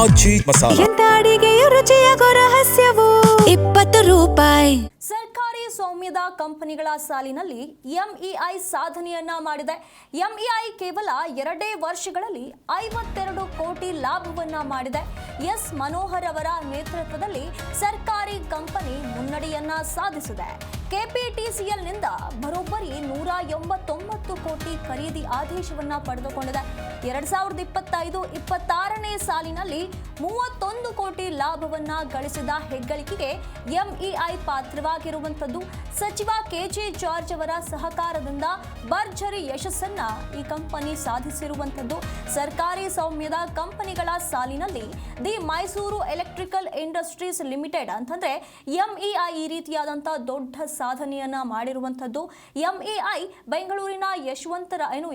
ಆಚಿ ಮಸಾಲ. ಎಂತ ಅಡಿಗೆಯ ರುಚಿಯಾಗೋ ರಹಸ್ಯವು 20 ರೂಪಾಯಿ. ಸರ್ಕಾರಿ ಸ್ವಾಮ್ಯದ ಕಂಪನಿಗಳ ಸಾಲಿನಲ್ಲಿ ಎಂಇಐ ಸಾಧನೆಯನ್ನ ಮಾಡಿದೆ. ಎಂಇಐ ಕೇವಲ 2 ವರ್ಷಗಳಲ್ಲಿ 52 ಕೋಟಿ ಲಾಭವನ್ನ ಮಾಡಿದೆ. ಎಸ್ ಮನೋಹರ್ ಅವರ ನೇತೃತ್ವದಲ್ಲಿ ಸರ್ಕಾರಿ ಕಂಪನಿ ಮುನ್ನಡೆಯನ್ನ ಸಾಧಿಸಿದೆ. ಕೆಪಿಟಿಸಿಎಲ್ನಿಂದ ಬರೋಬ್ಬರಿ 189 ಕೋಟಿ ಖರೀದಿ ಆದೇಶವನ್ನ ಪಡೆದುಕೊಂಡಿದೆ. 2025-26ನೇ ಸಾಲಿನಲ್ಲಿ 31 ಕೋಟಿ ಲಾಭವನ್ನ ಗಳಿಸಿದ ಹೆಗ್ಗಳಿಕೆಗೆ ಎಂಇಐ ಪಾತ್ರವಾಗಿರುವಂಥದ್ದು. ಸಚಿವ ಕೆಜೆ ಜಾರ್ಜ್ ಅವರ ಸಹಕಾರದಿಂದ ಭರ್ಜರಿ ಯಶಸ್ಸನ್ನ ಈ ಕಂಪನಿ ಸಾಧಿಸಿರುವಂಥದ್ದು. ಸರ್ಕಾರಿ ಸ್ವಾಮ್ಯದ ಕಂಪನಿಗಳ ಸಾಲಿನಲ್ಲಿ the Mysore electrical industries limited ಅಂತಂದ್ರೆ ಎಂಇಐ ಈ ರೀತಿಯಾದಂತಹ ದೊಡ್ಡ ಸಾಧನೆಯನ್ನ ಮಾಡಿರುವಂಥದ್ದು. ಎಂಇಐ ಬೆಂಗಳೂರಿನ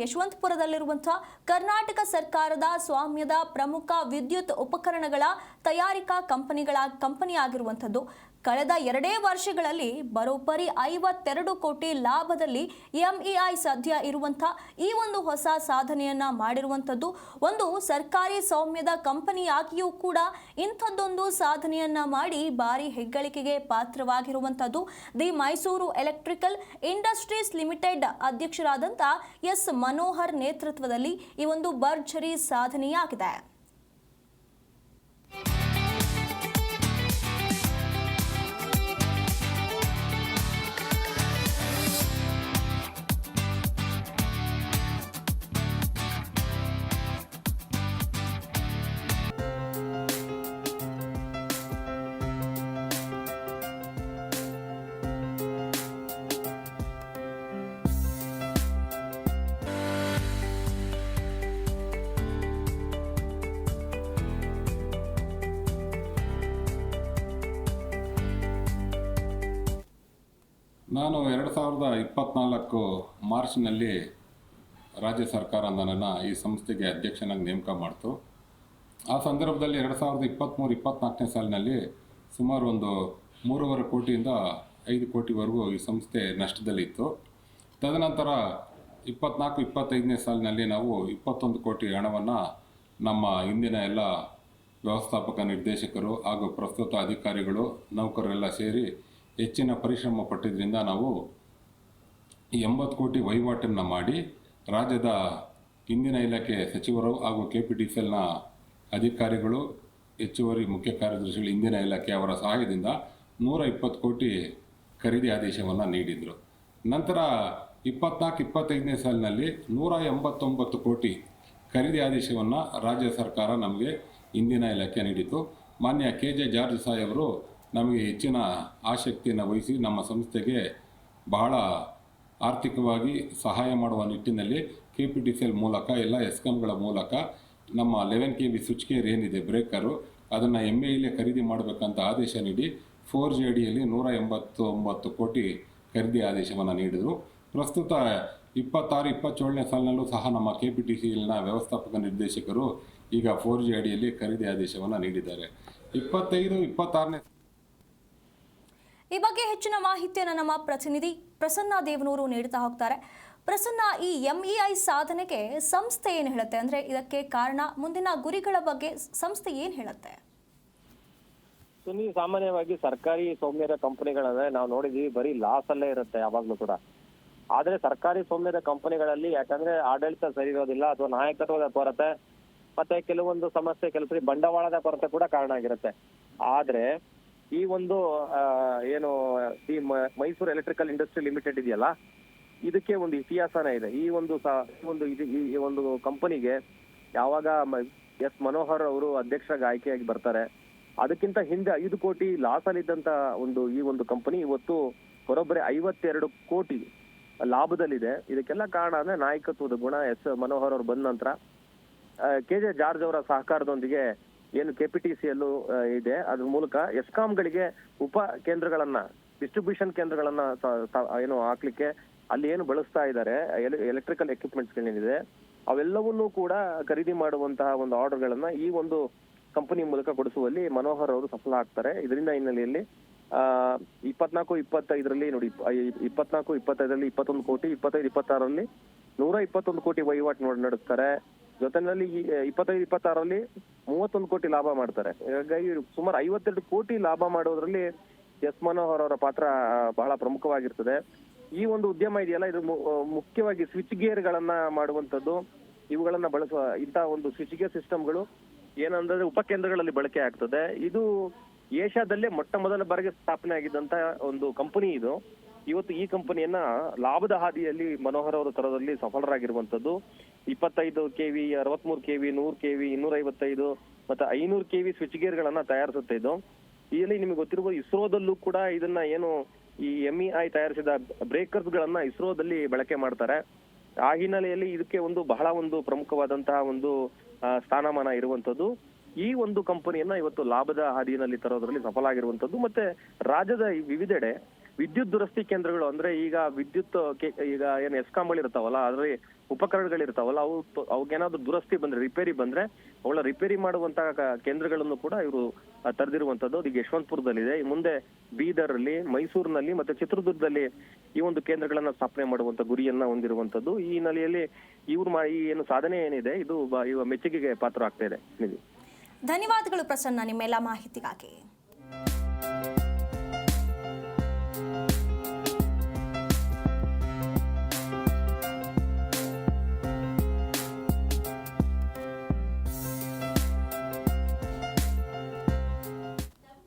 ಯಶವಂತಪುರದಲ್ಲಿರುವಂತಹ ಕರ್ನಾಟಕ ಸರ್ಕಾರದ ಸ್ವಾಮ್ಯದ ಪ್ರಮುಖ ವಿದ್ಯುತ್ ಉಪಕರಣಗಳ ತಯಾರಿಕಾ ಕಂಪನಿ ಆಗಿರುವಂಥದ್ದು. ಕಳೆದ 2 ವರ್ಷಗಳಲ್ಲಿ ಬರೋಬ್ಬರಿ 52 ಕೋಟಿ ಲಾಭದಲ್ಲಿ ಎಂಇಐ ಸದ್ಯ ಇರುವಂತಹ ಈ ಒಂದು ಹೊಸ ಸಾಧನೆಯನ್ನ ಮಾಡಿರುವಂಥದ್ದು. ಒಂದು ಸರ್ಕಾರಿ ಸ್ವಾಮ್ಯದ ಕಂಪನಿಯಾಗಿಯೂ ಕೂಡ ಇಂಥದ್ದೊಂದು ಸಾಧನೆಯನ್ನ ಮಾಡಿ ಭಾರಿ ಹೆಗ್ಗಳಿಕೆಗೆ ಪಾತ್ರವಾಗಿರುವಂಥದ್ದು. The Mysore electrical industries limited ಅಧ್ಯಕ್ಷರಾದಂಥ ಎಸ್ ಮನೋಹರ್ ನೇತೃತ್ವದಲ್ಲಿ ಈ ಒಂದು ಭರ್ಜರಿ ಸಾಧನೆಯಾಗಿದೆ. ನಾನು 2024 ಮಾರ್ಚ್ನಲ್ಲಿ ರಾಜ್ಯ ಸರ್ಕಾರ ನನ್ನನ್ನು ಈ ಸಂಸ್ಥೆಗೆ ಅಧ್ಯಕ್ಷನಾಗಿ ನೇಮಕ ಮಾಡ್ತು. ಆ ಸಂದರ್ಭದಲ್ಲಿ 2023-24ನೇ ಸಾಲಿನಲ್ಲಿ ಸುಮಾರು ಒಂದು 3.5 ಕೋಟಿಯಿಂದ 5 ಕೋಟಿವರೆಗೂ ಈ ಸಂಸ್ಥೆ ನಷ್ಟದಲ್ಲಿತ್ತು. ತದನಂತರ 24-25ನೇ ಸಾಲಿನಲ್ಲಿ ನಾವು 21 ಕೋಟಿ ಹಣವನ್ನು ನಮ್ಮ ಇಂದಿನ ಎಲ್ಲ ವ್ಯವಸ್ಥಾಪಕ ನಿರ್ದೇಶಕರು ಹಾಗೂ ಪ್ರಸ್ತುತ ಅಧಿಕಾರಿಗಳು ನೌಕರರೆಲ್ಲ ಸೇರಿ ಹೆಚ್ಚಿನ ಪರಿಶ್ರಮ ಪಟ್ಟಿದ್ದರಿಂದ ನಾವು 80 ಕೋಟಿ ವಹಿವಾಟನ್ನು ಮಾಡಿ ರಾಜ್ಯದ ಇಂದಿನ ಇಲಾಖೆ ಸಚಿವರು ಹಾಗೂ ಕೆಪಿಟಿಸಿಎಲ್ನ ಅಧಿಕಾರಿಗಳು, ಹೆಚ್ಚುವರಿ ಮುಖ್ಯ ಕಾರ್ಯದರ್ಶಿಗಳು, ಇಂದಿನ ಇಲಾಖೆ ಅವರ ಸಹಾಯದಿಂದ 120 ಕೋಟಿ ಖರೀದಿ ಆದೇಶವನ್ನು ನೀಡಿದರು. ನಂತರ 24-25ನೇ ಸಾಲಿನಲ್ಲಿ 189 ಕೋಟಿ ಖರೀದಿ ಆದೇಶವನ್ನು ರಾಜ್ಯ ಸರ್ಕಾರ ನಮಗೆ ಇಂದಿನ ಇಲಾಖೆ ನೀಡಿತು. ಮಾನ್ಯ ಕೆಜೆ ಜಾರ್ಜ್ ಸಾಹೇಬರು ನಮಗೆ ಹೆಚ್ಚಿನ ಆಸಕ್ತಿಯನ್ನು ವಹಿಸಿ ನಮ್ಮ ಸಂಸ್ಥೆಗೆ ಬಹಳ ಆರ್ಥಿಕವಾಗಿ ಸಹಾಯ ಮಾಡುವ ನಿಟ್ಟಿನಲ್ಲಿ ಕೆಪಿಟಿಸಿಎಲ್ ಮೂಲಕ ಎಲ್ಲ ಎಸ್ಕಾಮ್ಗಳ ಮೂಲಕ ನಮ್ಮ 11 kV ಸ್ವಿಚ್ ಗೇರ್ ಏನಿದೆ ಬ್ರೇಕರು ಅದನ್ನು ಎಂಇಐಲೇ ಖರೀದಿ ಮಾಡಬೇಕಂತ ಆದೇಶ ನೀಡಿ 4G ಅಡಿಯಲ್ಲಿ 189 ಕೋಟಿ ಖರೀದಿ ಆದೇಶವನ್ನು ನೀಡಿದರು. ಪ್ರಸ್ತುತ 26-27ನೇ ಸಾಲಿನಲ್ಲೂ ಸಹ ನಮ್ಮ ಕೆಪಿಟಿಸಿಎಲ್ನ ವ್ಯವಸ್ಥಾಪಕ ನಿರ್ದೇಶಕರು ಈಗ 4G ಅಡಿಯಲ್ಲಿ ಖರೀದಿ ಆದೇಶವನ್ನು ನೀಡಿದ್ದಾರೆ. 25-26ನೇ ಈ ಬಗ್ಗೆ ಹೆಚ್ಚಿನ ಮಾಹಿತಿಯನ್ನು ನಮ್ಮ ಪ್ರತಿನಿಧಿ ಪ್ರಸನ್ನ ದೇವನೂರು ನೀಡ್ತಾ ಹೋಗ್ತಾರೆ. ಪ್ರಸನ್ನ, ಈ ಎಂಇಐ ಸಾಧನೆಗೆ ಸಂಸ್ಥೆ ಏನು ಹೇಳುತ್ತೆ? ಅಂದ್ರೆ ಇದಕ್ಕೆ ಕಾರಣ, ಮುಂದಿನ ಗುರಿಗಳ ಬಗ್ಗೆ ಸಂಸ್ಥೆ ಏನು ಹೇಳುತ್ತೆ? ಸಾಮಾನ್ಯವಾಗಿ ಸರ್ಕಾರಿ ಸ್ವಾಮ್ಯದ ಕಂಪನಿಗಳಂದ್ರೆ ನಾವು ನೋಡಿದೀವಿ ಬರೀ ಲಾಸ್ ಅಲ್ಲೇ ಇರುತ್ತೆ ಯಾವಾಗ್ಲೂ ಕೂಡ. ಆದ್ರೆ ಸರ್ಕಾರಿ ಸ್ವಾಮ್ಯದ ಕಂಪನಿಗಳಲ್ಲಿ ಯಾಕಂದ್ರೆ ಆಡಳಿತ ಸರಿ ಇರೋದಿಲ್ಲ ಅಥವಾ ನಾಯಕತ್ವದ ಕೊರತೆ ಮತ್ತೆ ಕೆಲವೊಂದು ಸಮಸ್ಯೆ, ಕೆಲಸ ಬಂಡವಾಳದ ಕೊರತೆ ಕೂಡ ಕಾರಣ ಆಗಿರುತ್ತೆ. ಆದ್ರೆ ಈ ಒಂದು ಏನು ಈ ಮೈಸೂರು ಎಲೆಕ್ಟ್ರಿಕಲ್ ಇಂಡಸ್ಟ್ರಿ ಲಿಮಿಟೆಡ್ ಇದೆಯಲ್ಲ, ಇದಕ್ಕೆ ಒಂದು ಇತಿಹಾಸನೇ ಇದೆ. ಈ ಒಂದು ಕಂಪನಿಗೆ ಯಾವಾಗ ಎಸ್ ಮನೋಹರ್ ಅವರು ಅಧ್ಯಕ್ಷರಾಗಿ ಆಯ್ಕೆಯಾಗಿ ಬರ್ತಾರೆ, ಅದಕ್ಕಿಂತ ಹಿಂದೆ 5 ಕೋಟಿ ಲಾಸ್ ಅಲ್ಲಿದ್ದಂತ ಈ ಒಂದು ಕಂಪನಿ ಇವತ್ತು ಬರೋಬ್ಬರಿ 52 ಕೋಟಿ ಲಾಭದಲ್ಲಿದೆ. ಇದಕ್ಕೆಲ್ಲ ಕಾರಣ ಅಂದ್ರೆ ನಾಯಕತ್ವದ ಗುಣ. ಎಸ್ ಮನೋಹರ್ ಅವರು ಬಂದ ನಂತರ ಕೆಜೆ ಜಾರ್ಜ್ ಅವರ ಸಹಕಾರದೊಂದಿಗೆ ಏನು ಕೆಪಿಟಿಸಿಎಲ್ ಇದೆ ಅದ್ರ ಮೂಲಕ ಎಸ್ಕಾಂಗಳಿಗೆ ಉಪ ಕೇಂದ್ರಗಳನ್ನ, ಡಿಸ್ಟ್ರಿಬ್ಯೂಷನ್ ಕೇಂದ್ರಗಳನ್ನ ಏನು ಹಾಕ್ಲಿಕ್ಕೆ ಅಲ್ಲಿ ಏನು ಬಳಸ್ತಾ ಇದ್ದಾರೆ ಎಲೆಕ್ಟ್ರಿಕಲ್ ಎಕ್ವಿಪ್ಮೆಂಟ್ಸ್ ಏನಿದೆ ಅವೆಲ್ಲವನ್ನೂ ಕೂಡ ಖರೀದಿ ಮಾಡುವಂತಹ ಒಂದು ಆರ್ಡರ್ ಗಳನ್ನ ಈ ಒಂದು ಕಂಪನಿ ಮೂಲಕ ಕೊಡಿಸುವಲ್ಲಿ ಮನೋಹರ್ ಅವರು ಸಫಲ ಆಗ್ತಾರೆ. ಇದರಿಂದ ಹಿನ್ನೆಲೆಯಲ್ಲಿ 24-25ರಲ್ಲಿ ನೋಡಿ, 24-25ರಲ್ಲಿ 21 ಕೋಟಿ, 25-26ರಲ್ಲಿ 121 ಕೋಟಿ ವಹಿವಾಟು ನಡೆಸ್ತಾರೆ. ಜೊತೆನಲ್ಲಿ 25-26ರಲ್ಲಿ 31 ಕೋಟಿ ಲಾಭ ಮಾಡ್ತಾರೆ. ಹಾಗಾಗಿ ಸುಮಾರು 52 ಕೋಟಿ ಲಾಭ ಮಾಡೋದ್ರಲ್ಲಿ ಎಸ್ ಮನೋಹರ್ ಅವರ ಪಾತ್ರ ಬಹಳ ಪ್ರಮುಖವಾಗಿರ್ತದೆ. ಈ ಒಂದು ಉದ್ಯಮ ಇದೆಯಲ್ಲ, ಇದು ಮುಖ್ಯವಾಗಿ ಸ್ವಿಚ್ ಗೇರ್ಗಳನ್ನ ಮಾಡುವಂತದ್ದು, ಇವುಗಳನ್ನ ಬಳಸುವ ಇಂತಹ ಒಂದು ಸ್ವಿಚ್ ಗೇರ್ ಸಿಸ್ಟಮ್ಗಳು ಏನಂದ್ರೆ ಉಪಕೇಂದ್ರಗಳಲ್ಲಿ ಬಳಕೆ ಆಗ್ತದೆ. ಇದು ಏಷ್ಯಾದಲ್ಲೇ ಮೊಟ್ಟ ಮೊದಲ ಬಾರಿಗೆ ಸ್ಥಾಪನೆ ಆಗಿದ್ದಂತ ಒಂದು ಕಂಪನಿ ಇದು. ಇವತ್ತು ಈ ಕಂಪನಿಯನ್ನ ಲಾಭದ ಹಾದಿಯಲ್ಲಿ ಮನೋಹರ್ ಅವರು ತರೋದ್ರಲ್ಲಿ ಸಫಲರಾಗಿರುವಂತದ್ದು. 25 kV, 63 kV, 100 kV, 255 ಮತ್ತೆ 500 kV ಸ್ವಿಚ್ ಗೇರ್ ಗಳನ್ನ ತಯಾರಿಸುತ್ತೆ ಇದು. ಇಲ್ಲಿ ನಿಮಗೆ ಗೊತ್ತಿರಬಹುದು, ಇಸ್ರೋದಲ್ಲೂ ಕೂಡ ಇದನ್ನ ಏನು ಈ MEI ತಯಾರಿಸಿದ ಬ್ರೇಕರ್ಸ್ ಗಳನ್ನ ಇಸ್ರೋದಲ್ಲಿ ಬಳಕೆ ಮಾಡ್ತಾರೆ. ಆ ಹಿನ್ನೆಲೆಯಲ್ಲಿ ಇದಕ್ಕೆ ಬಹಳ ಪ್ರಮುಖವಾದಂತಹ ಒಂದು ಸ್ಥಾನಮಾನ ಇರುವಂತದ್ದು. ಈ ಒಂದು ಕಂಪನಿಯನ್ನ ಇವತ್ತು ಲಾಭದ ಹಾದಿಯಲ್ಲಿ ತರೋದ್ರಲ್ಲಿ ಸಫಲ ಆಗಿರುವಂತದ್ದು. ಮತ್ತೆ ರಾಜ್ಯದ ವಿವಿಧೆಡೆ ವಿದ್ಯುತ್ ದುರಸ್ತಿ ಕೇಂದ್ರಗಳು, ಅಂದ್ರೆ ಈಗ ವಿದ್ಯುತ್ ಈಗ ಏನು ಎಸ್ಕಾಂಗಳು ಇರ್ತಾವಲ್ಲ, ಅದ್ರಲ್ಲಿ ಉಪಕರಣಗಳಿರ್ತಾವಲ್ಲ, ಅವಕ್ಕೇನಾದ್ರು ದುರಸ್ತಿ ಬಂದ್ರೆ, ರಿಪೇರಿ ಬಂದ್ರೆ ಅವಳ ರಿಪೇರಿ ಮಾಡುವಂತಹ ಕೇಂದ್ರಗಳನ್ನು ಕೂಡ ಇವರು ತರೆದಿರುವಂತದ್ದು. ಈಗ ಯಶವಂತಪುರದಲ್ಲಿದೆ, ಮುಂದೆ ಬೀದರ್ ಅಲ್ಲಿ, ಮೈಸೂರಿನಲ್ಲಿ ಮತ್ತೆ ಚಿತ್ರದುರ್ಗದಲ್ಲಿ ಈ ಒಂದು ಕೇಂದ್ರಗಳನ್ನ ಸ್ಥಾಪನೆ ಮಾಡುವಂತ ಗುರಿಯನ್ನ ಹೊಂದಿರುವಂತದ್ದು. ಈ ಹಿನ್ನೆಲೆಯಲ್ಲಿ ಈ ಏನು ಸಾಧನೆ ಏನಿದೆ ಇದು ಮೆಚ್ಚುಗೆಗೆ ಪಾತ್ರ ಆಗ್ತಾ ಇದೆ. ಧನ್ಯವಾದಗಳು ಪ್ರಸನ್ನ, ನಿಮ್ಮೆಲ್ಲ ಮಾಹಿತಿಗಾಗಿ.